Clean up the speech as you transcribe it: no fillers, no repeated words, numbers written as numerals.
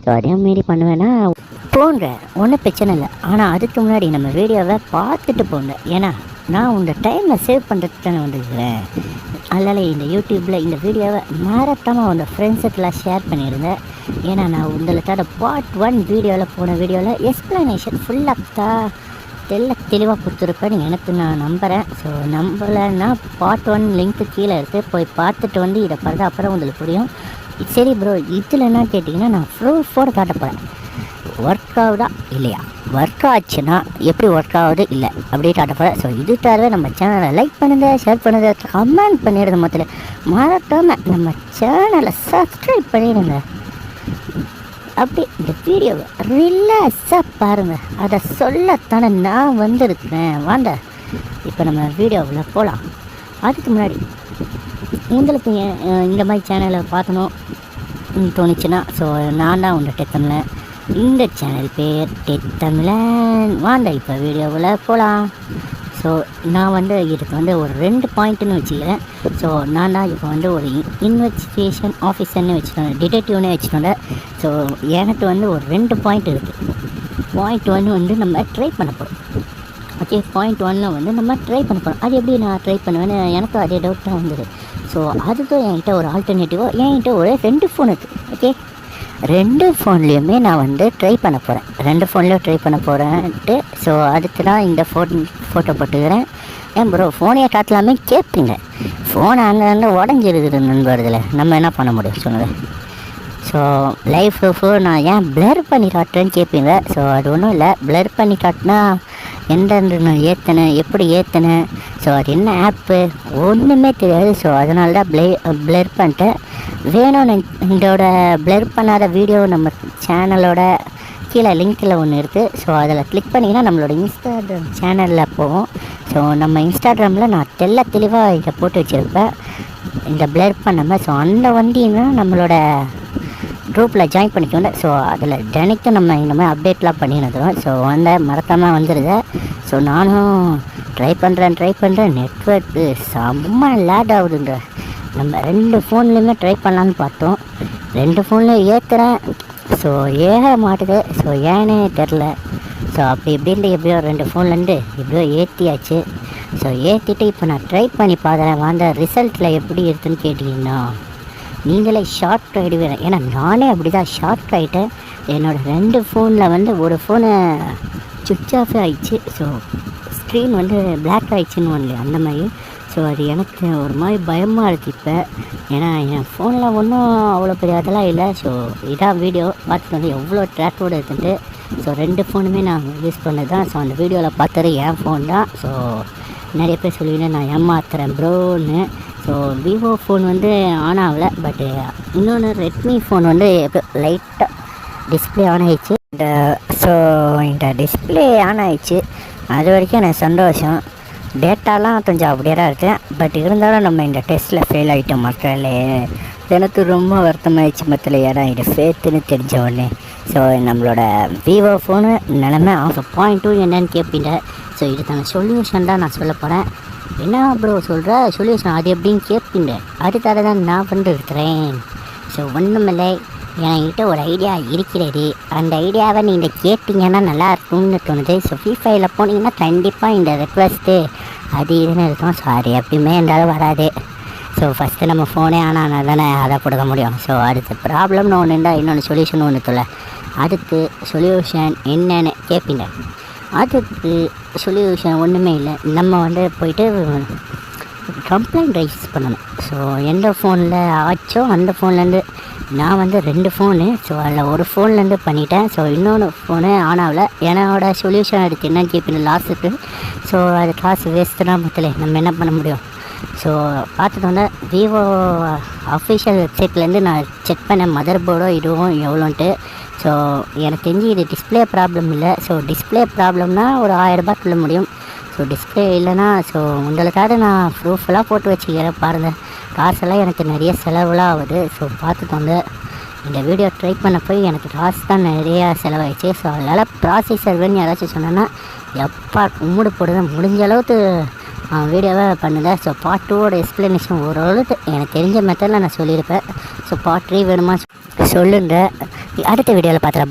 So அதேமாரி பண்ணுவேன்னா போங்க, ஒன்றும் பிரச்சனை இல்லை. ஆனால் அதுக்கு முன்னாடி நம்ம வீடியோவை பார்த்துட்டு போங்க. ஏன்னா நான் உங்கள் டைமில் சேவ் பண்ணுறதுக்கு தானே வந்துருக்கிறேன். அதனால் இந்த யூடியூப்பில் இந்த வீடியோவை மறக்காமல் உங்கள் ஃப்ரெண்ட்ஸுக்கெல்லாம் ஷேர் பண்ணிடுங்க. ஏன்னா நான் உங்களுக்காக பார்ட் 1 வீடியோவில் போன வீடியோவில் எக்ஸ்ப்ளனேஷன் ஃபுல்லாக தெளிவாக கொடுத்துருப்பேன் எனக்கு நான் நம்புகிறேன். ஸோ நம்பலைன்னா பார்ட் 1 லிங்க்கு கீழே இருக்குது, போய் பார்த்துட்டு வந்து இதை பாருங்க, அப்புறம் உங்களுக்கு புரியும். சரி ப்ரோ, இதில் என்ன கேட்டிங்கன்னா நான் ப்ரூஃபோடு காட்ட போகிறேன். ஒர்க் ஆகுதா இல்லையா, ஒர்க் ஆச்சுன்னா எப்படி ஒர்க் ஆகுது இல்லை அப்படி காட்ட போகிறேன். ஸோ இது தவிர நம்ம சேனலை லைக் பண்ணுங்கள், ஷேர் பண்ணுங்கள், கமெண்ட் பண்ணிடுங்க. மொத்தத்தில் மறக்காமல் நம்ம சேனலை சப்ஸ்கிரைப் பண்ணிடுங்க. அப்படி இந்த வீடியோவை ரிலாக்ஸாக பாருங்கள். அதை சொல்லத்தானே நான் வந்திருக்கிறேன். வாங்க இப்போ நம்ம வீடியோவில் போகலாம். அதுக்கு முன்னாடி உங்களுக்கு இந்த மாதிரி சேனலை பார்க்கணும் தோணுச்சுன்னா ஸோ நான் தான் உங்கள் டெக் தமிழன். இந்த சேனல் பேர் டெக் தமிழன். வாங்க இப்போ வீடியோவில் போகலாம். ஸோ நான் இதுக்கு ஒரு 2 பாயிண்ட்டுன்னு வச்சுக்கிறேன். ஸோ நான் தான் இப்போ ஒரு இன்வெஸ்டிகேஷன் ஆஃபீஸர்னு வச்சுட்டேன், டிடெக்டிவ்னே வச்சுட்டோங்க. ஸோ எனக்கு ஒரு 2 பாயிண்ட் இருக்குது. பாயிண்ட் 1 நம்ம ட்ரை பண்ண போகிறோம். ஓகே, பாயிண்ட் 1 நம்ம ட்ரை பண்ண போகிறோம். அது எப்படி நான் ட்ரை பண்ணுவேன்னு எனக்கு அதே டவுட் தான் வந்தது. ஸோ அதுக்கும் என்கிட்ட ஒரு ஆல்டர்னேட்டிவாக என்கிட்ட ஒரு 2 ஃபோன் இருக்குது. ஓகே, 2 ஃபோன்லேயுமே நான் ட்ரை பண்ண போகிறேன். 2 ஃபோன்லேயும் ட்ரை பண்ண போகிறேன்ட்டு. ஸோ அதுக்கு தான் இந்த ஃபோட்டோ போட்டுக்கிறேன். ஏன் ப்ரோ ஃபோனையே காட்டலாமே கேட்பீங்க. ஃபோன் அங்கே உடஞ்சிருக்குது நண்பர்களை, நம்ம என்ன பண்ண முடியும் சொல்லுங்கள். ஸோ லைவ் ப்ரூஃபு நான் ஏன் ப்ளர் பண்ணி காட்டுறேன்னு கேட்பீங்க. ஸோ அது ஒன்றும் இல்லை, ப்ளர் பண்ணி காட்டினா எந்தெந்த நான் ஏற்றினேன், எப்படி ஏற்றினேன், ஸோ அது என்ன ஆப்பு ஒன்றுமே தெரியாது. ஸோ அதனால தான் ப்ளர் பண்ணிட்டேன். வேணும் இதோட ப்ளர் பண்ணாத வீடியோ நம்ம சேனலோட கீழே லிங்க்கில் ஒன்று இருக்குது. ஸோ அதில் கிளிக் பண்ணிங்கன்னா நம்மளோட இன்ஸ்டாகிராம் சேனலில் போகும். ஸோ நம்ம இன்ஸ்டாகிராமில் நான் தெளிவாக இதை போட்டு வச்சுருப்பேன் இந்த ப்ளர் பண்ணாமல். ஸோ அந்த வண்டின்னா நம்மளோட குரூப்பில் ஜாயின் பண்ணிக்கோங்க. ஸோ அதில் தினைக்கும் நம்ம இந்த மாதிரி அப்டேட்லாம் பண்ணிடுறோம். ஸோ மறக்காமல் வந்துடுது. ஸோ நானும் ட்ரை பண்ணுறேன். நெட்ஒர்க்கு செம்ம லேட் ஆகுதுங்க. நம்ம 2 ஃபோன்லேயுமே ட்ரை பண்ணலான்னு பார்த்தோம். 2 ஃபோன்லேயும் ஏற்றுறேன். ஸோ ஏற மாட்டுது. ஸோ ஏன்னே தெரில. ஸோ அப்படி இப்படின்ட்டு எப்படியோ 2 ஃபோன்லேருந்து எப்படியோ ஏற்றியாச்சு. ஸோ ஏற்றிட்டு இப்போ நான் ட்ரை பண்ணி பார்க்குறேன். வந்த ரிசல்ட்டில் எப்படி இருக்குதுன்னு கேட்டிங்கன்னா நீங்களே ஷார்ட் ஆகிடுவேன். ஏன்னா நானே அப்படி தான் ஷார்ட் ஆகிட்டேன். என்னோடய 2 ஃபோனில் ஒரு ஃபோனை சுவிட்ச் ஆஃப் ஆகிடுச்சு. ஸோ ஸ்க்ரீன் பிளாக் ஆகிடுச்சின்னு அந்த மாதிரி. ஸோ அது எனக்கு ஒரு மாதிரி பயமாக இருக்குது இப்போ. ஏன்னா என் ஃபோனில் ஒன்றும் அவ்வளோ பெரிய அதெல்லாம் இல்லை. ஸோ இதான் வீடியோ பார்த்துட்டு எவ்வளோ ட்ராக்கோடு இருக்குன்ட்டு. ஸோ 2 ஃபோனுமே நான் யூஸ் பண்ணது தான். ஸோ அந்த வீடியோவில் பார்த்தது என் ஃபோன் தான். ஸோ நிறைய பேர் சொல்லிங்கன்னா நான் ஏமாத்துறேன் ப்ரோன்னு. ஸோ விவோ ஃபோன் ஆன் ஆகலை. பட்டு இன்னொன்று ரெட்மி ஃபோன் லைட்டாக டிஸ்பிளே ஆன் ஆகிடுச்சு. ஸோ இந்த டிஸ்பிளே ஆன் ஆகிடுச்சு, அது வரைக்கும் எனக்கு சந்தோஷம். டேட்டாலாம் கொஞ்சம் அப்படியே தான் இருக்கேன். பட் இருந்தாலும் நம்ம இந்த டெஸ்ட்டில் ஃபெயில் ஆகிட்டோம் மக்களே. எனக்கு ரொம்ப வருத்தமாகிடுச்சு மக்களே. ஏன்னா இது ஃபேத்துன்னு தெரிஞ்ச உடனே. ஸோ நம்மளோட விவோ ஃபோனு நிலமை ஆஃப் பாயிண்ட் 2 என்னன்னு கேட்பீங்க. ஸோ இதுக்கான சொல்யூஷன் தான் நான் சொல்ல போகிறேன். என்ன ப்ரோ சொல்கிற சொல்யூஷன் அது எப்படின்னு கேட்பீங்க. அதுக்காக தான் நான் இருக்கிறேன். ஸோ ஒன்றுமில்லை, என்கிட்ட ஒரு ஐடியா இருக்கிறது. அந்த ஐடியாவை நீங்கள் கேட்டிங்கன்னா நல்லா இருக்கும்னு தோணுது. ஸோ ஃப்ரீ போனீங்கன்னா கண்டிப்பாக இந்த ரெக்வஸ்ட்டு அது இதுன்னு இருக்கும். ஸோ அது எப்பயுமே இருந்தாலும் வராது. ஸோ ஃபஸ்ட்டு நம்ம ஃபோனே ஆனால் தானே அதை கொடுக்க முடியும். ஸோ அடுத்த ப்ராப்ளம்னு ஒன்று இருந்தால் இன்னொன்று சொல்யூஷன் ஒன்று சொல்ல. அதுக்கு சொல்யூஷன் என்னென்னு கேட்பீங்க. அதுக்கு சொல்யூஷன் ஒன்றுமே இல்லை. நம்ம போயிட்டு கம்ப்ளைண்ட் ரைஸ் பண்ணணும். ஸோ எந்த ஃபோனில் ஆச்சோ அந்த ஃபோன்லேருந்து நான் 2 ஃபோனு. ஸோ அதில் ஒரு ஃபோன்லேருந்து பண்ணிட்டேன். ஸோ இன்னொன்று ஃபோனு ஆன் ஆகலை. என்னோடய சொல்யூஷன் அதுக்கு என்னன்னு கேட்பீங்க லாஸுக்கு. ஸோ அது காசு வேஸ்ட்டு தான் மக்களே, நம்ம என்ன பண்ண முடியும். ஸோ பார்த்துட்டு விவோ அஃபிஷியல் வெப்சைட்லேருந்து நான் செக் பண்ணேன் மதர் போர்டோ இதுவும் எவ்வளோன்ட்டு. ஸோ எனக்கு தெரிஞ்சு இது டிஸ்பிளே ப்ராப்ளம் இல்லை. ஸோ டிஸ்பிளே ப்ராப்ளம்னா ஒரு 1000 ரூபாய் சொல்ல முடியும். ஸோ டிஸ்பிளே இல்லைனா ஸோ உங்களுக்காக நான் ப்ரூஃபெல்லாம் போட்டு வச்சுக்கிறேன் பாருங்கள். காசெல்லாம் எனக்கு நிறைய செலவுலாம் ஆகுது. ஸோ பார்த்துக்கோங்க. இந்த வீடியோ ட்ரை பண்ண போய் எனக்கு காசு தான் நிறையா செலவாயிடுச்சு. ஸோ அதனால் ப்ராசஸர் வேணும் யாராச்சும் சொன்னேன்னா எப்பா கும்பிடு போடுங்க, முடிஞ்ச அளவுக்கு வீடியோவை பண்ணுங்கள். ஸோ பார்ட் 2ஓட எக்ஸ்ப்ளனேஷன் ஓரளவுக்கு எனக்கு தெரிஞ்ச மெத்தடில் நான் சொல்லியிருப்பேன். ஸோ பார்ட் 3 வேணுமா சொல்லுங்கள். அடுத்த வீடியோவில் பார்த்துலாம்.